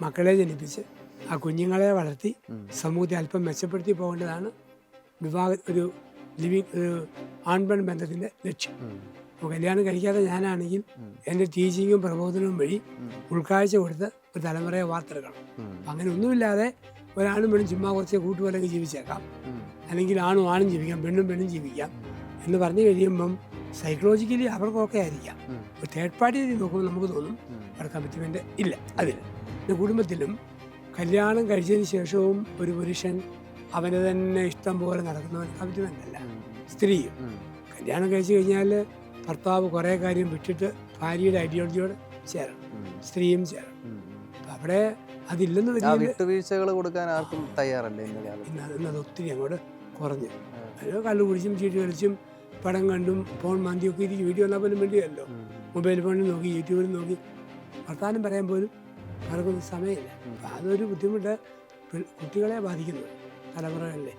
മക്കളെ ജനിപ്പിച്ച് ആ കുഞ്ഞുങ്ങളെ വളർത്തി സമൂഹത്തെ അല്പം മെച്ചപ്പെടുത്തി പോകേണ്ടതാണ് ഒരു ഒരു ആൺപെൺ ബന്ധത്തിൻ്റെ ലക്ഷ്യം. അപ്പോൾ കല്യാണം കഴിക്കാതെ ഞാനാണെങ്കിൽ എൻ്റെ ടീച്ചിങ്ങും പ്രബോധനവും വഴി ഉൾക്കാഴ്ച കൊടുത്ത് ഒരു തലമുറയെ വാർത്തെടുക്കണം. അങ്ങനെ ഒന്നുമില്ലാതെ ഒരാണും പെണ്ണും ചുമ്മാ കുറച്ച് കൂട്ടുപോലെങ്കിൽ ജീവിച്ചേക്കാം, അല്ലെങ്കിൽ ആണും ജീവിക്കാം, പെണ്ണും ജീവിക്കാം എന്ന് പറഞ്ഞു കഴിയുമ്പം സൈക്കോളജിക്കലി അവർക്കൊക്കെ ആയിരിക്കാം. ഒരു തേർഡ് പാർട്ടി നോക്കുമ്പോൾ നമുക്ക് തോന്നും അവിടെ കമ്മിറ്റ്മെൻറ്റ് ഇല്ല. അതിൽ പിന്നെ കുടുംബത്തിലും കല്യാണം കഴിച്ചതിന് ശേഷവും ഒരു പുരുഷൻ അവന് തന്നെ ഇഷ്ടം പോലെ നടക്കുന്നവൻ കമ്മിറ്റ്മെൻ്റ് അല്ല. സ്ത്രീയും കല്യാണം കഴിച്ചു കഴിഞ്ഞാൽ ഭർത്താവ് കുറേ കാര്യം വിട്ടിട്ട് ഭാര്യയുടെ ഐഡിയോളജിയോട് ചേരണം, സ്ത്രീയും ചേരണം. അവിടെ അതില്ലെന്ന് വിട്ടുവീഴ്ചകൾ കൊടുക്കാൻ ആർക്കും തയ്യാറല്ലേ ഇന്നത് ഒത്തിരി അങ്ങോട്ട് കുറഞ്ഞു. അത് കള്ളു കുടിച്ചും ചീട്ട് കളിച്ചും പടം കണ്ടും ഫോൺ മാന്തിയൊക്കെ ഇരിക്കും. വീഡിയോ വന്നാൽ പോലും വേണ്ടിയല്ലോ, മൊബൈൽ ഫോണിൽ നോക്കി യൂട്യൂബിൽ നോക്കി വർത്താനം പറയാൻ പോലും അവർക്കൊന്നും സമയമില്ല. അപ്പം അതൊരു ബുദ്ധിമുട്ട് കുട്ടികളെ ബാധിക്കുന്നു, തലമുറകളിലെ.